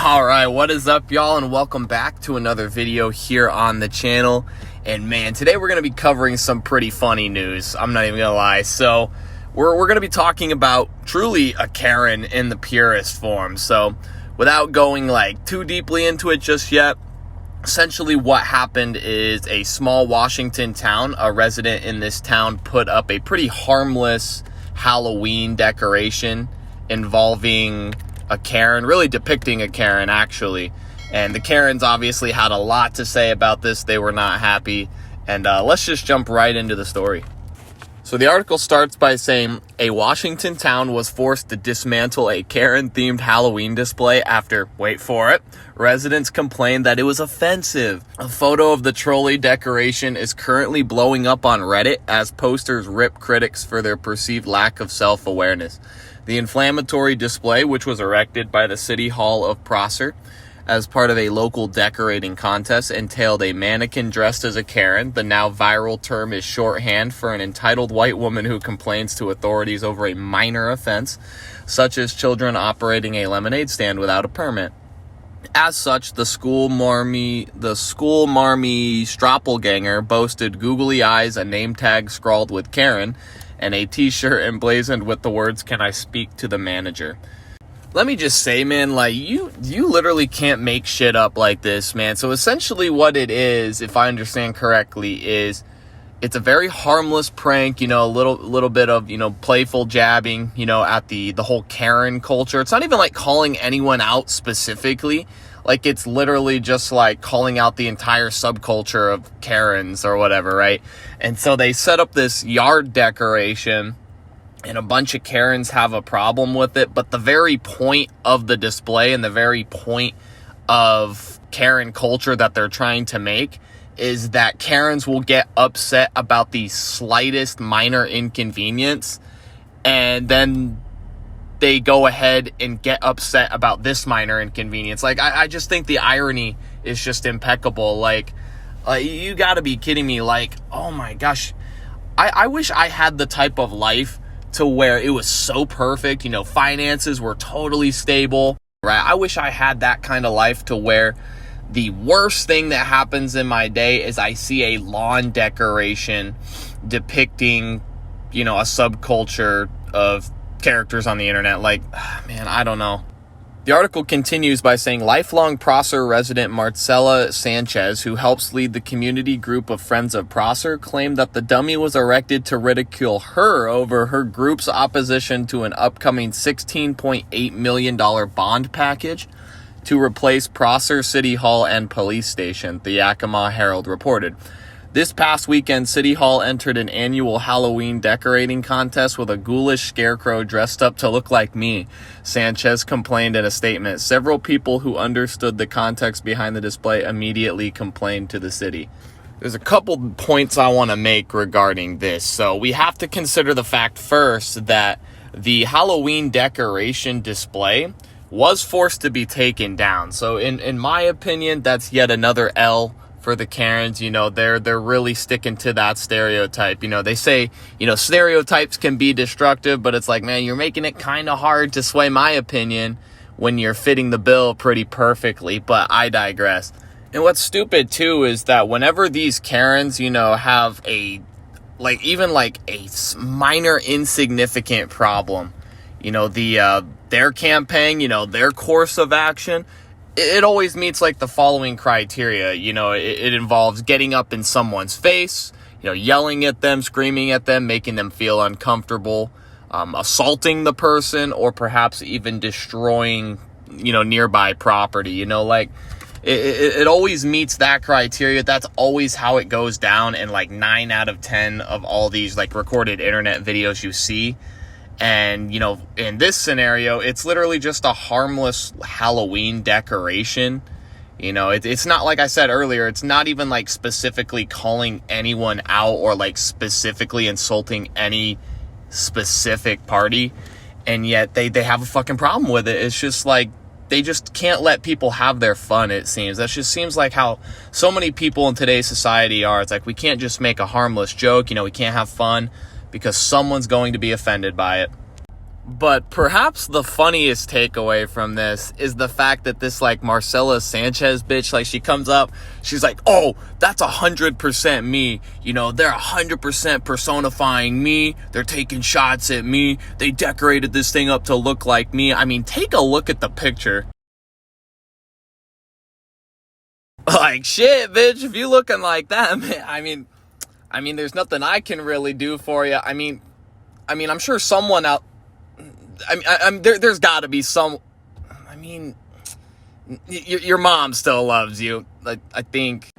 Alright, what is up, y'all, and welcome back to another video here on the channel. And man, today we're going to be covering some pretty funny news. I'm not even going to lie. So we're going to be talking about truly a Karen in the purest form. So without going too deeply into it just yet, essentially what happened is a small Washington town, a resident in this town put up a pretty harmless Halloween decoration involving a Karen, really depicting a Karen actually. And the Karens obviously had a lot to say about this. They were not happy. And let's just jump right into the story. So the article starts by saying a Washington town was forced to dismantle a Karen-themed Halloween display after, wait for it, residents complained that it was offensive. A photo of the trolley decoration is currently blowing up on Reddit as posters rip critics for their perceived lack of self-awareness. The inflammatory display, which was erected by the City Hall of Prosser as part of a local decorating contest, entailed a mannequin dressed as a Karen. The now viral term is shorthand for an entitled white woman who complains to authorities over a minor offense, such as children operating a lemonade stand without a permit. As such, the school marmy Strappelganger boasted googly eyes, a name tag scrawled with Karen, and a t-shirt emblazoned with the words, "Can I speak to the manager?" Let me just say, man, you literally can't make shit up like this, man. So essentially what it is, if I understand correctly, is it's a very harmless prank, a little bit of, playful jabbing, at the whole Karen culture. It's not even calling anyone out specifically. It's literally just calling out the entire subculture of Karens or whatever, right? And so they set up this yard decoration, and a bunch of Karens have a problem with it. But the very point of the display and the very point of Karen culture that they're trying to make is that Karens will get upset about the slightest minor inconvenience, and then they go ahead and get upset about this minor inconvenience. I just think the irony is just impeccable. You gotta be kidding me. Oh my gosh. I wish I had the type of life to where it was so perfect, finances were totally stable, right? I wish I had that kind of life to where the worst thing that happens in my day is I see a lawn decoration depicting, a subculture of characters on the internet. Man, I don't know. The article continues by saying lifelong Prosser resident Marcela Sanchez, who helps lead the community group of Friends of Prosser, claimed that the dummy was erected to ridicule her over her group's opposition to an upcoming $16.8 million bond package to replace Prosser City Hall and Police Station, the Yakima Herald reported. This past weekend, City Hall entered an annual Halloween decorating contest with a ghoulish scarecrow dressed up to look like me, Sanchez complained in a statement. Several people who understood the context behind the display immediately complained to the city. There's a couple points I want to make regarding this. So we have to consider the fact first that the Halloween decoration display was forced to be taken down. So in my opinion, that's yet another L for the Karens. They're really sticking to that stereotype. They say, stereotypes can be destructive, but it's man, you're making it kind of hard to sway my opinion when you're fitting the bill pretty perfectly, but I digress. And what's stupid too is that whenever these Karens, have a minor insignificant problem, their campaign, their course of action, it always meets the following criteria. It involves getting up in someone's face, yelling at them, screaming at them, making them feel uncomfortable, assaulting the person, or perhaps even destroying, nearby property. It always meets that criteria. That's always how it goes down in 9 out of 10 of all these recorded internet videos you see. And, in this scenario, it's literally just a harmless Halloween decoration. It's not, like I said earlier, it's not even specifically calling anyone out or specifically insulting any specific party. And yet they have a fucking problem with it. It's just they just can't let people have their fun, it seems. That just seems like how so many people in today's society are. It's we can't just make a harmless joke. We can't have fun because someone's going to be offended by it. But perhaps the funniest takeaway from this is the fact that this like Marcela Sanchez bitch, like she comes up, she's like, oh, that's 100% me. You know, they're 100% personifying me. They're taking shots at me. They decorated this thing up to look like me. I mean, take a look at the picture. Like, shit, bitch, if you looking like that, man, I mean, there's nothing I can really do for you. I mean, I'm sure someone out, there's got to be some. I mean, your mom still loves you, I think.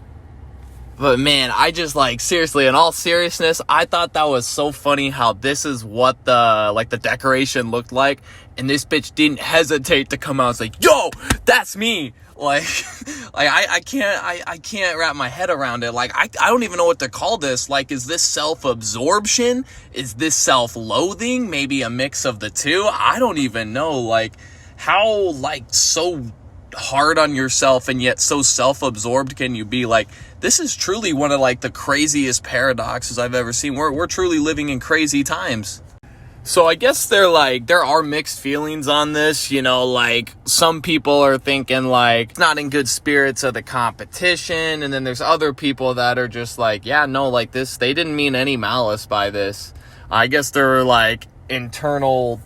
But man, I just like, seriously, in all seriousness, I thought that was so funny how this is what the decoration looked like, and this bitch didn't hesitate to come out and say, "Yo, that's me." Like, I can't wrap my head around it. Like, I don't even know what to call this. Like, is this self-absorption? Is this self-loathing? Maybe a mix of the two? I don't even know. Like, how, like, so hard on yourself and yet so self-absorbed can you be? Like, this is truly one of, like, the craziest paradoxes I've ever seen. We're truly living in crazy times. So I guess there are mixed feelings on this, you know, like some people are thinking like not in good spirits of the competition, and then there's other people that are just like, yeah, no, like this, they didn't mean any malice by this. I guess there were like internal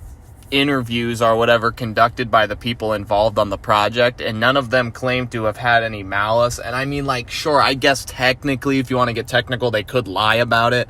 interviews or whatever conducted by the people involved on the project, and none of them claim to have had any malice. And I mean, like, sure, I guess technically, if you want to get technical, they could lie about it,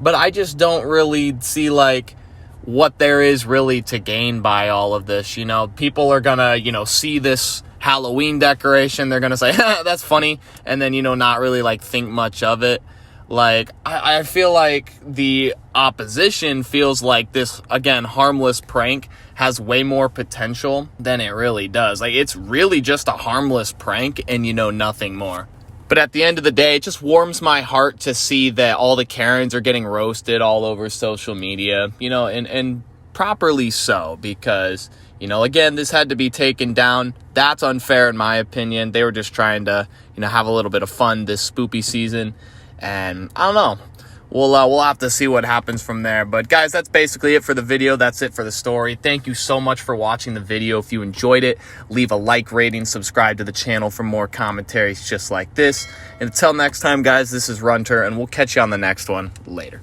but I just don't really see like what there is really to gain by all of this. You know, people are gonna, you know, see this Halloween decoration, they're gonna say, that's funny, and then, you know, not really like think much of it. Like, I feel like the opposition feels like this, again, harmless prank has way more potential than it really does. Like, it's really just a harmless prank and, you know, nothing more. But at the end of the day, it just warms my heart to see that all the Karens are getting roasted all over social media, you know, and properly so, because, you know, again, this had to be taken down. That's unfair in my opinion. They were just trying to, you know, have a little bit of fun this spoopy season. And I don't know. We'll have to see what happens from there. But guys, that's basically it for the video. That's it for the story. Thank you so much for watching the video. If you enjoyed it, leave a like, rating, subscribe to the channel for more commentaries just like this. And until next time, guys, this is Runter, and we'll catch you on the next one. Later.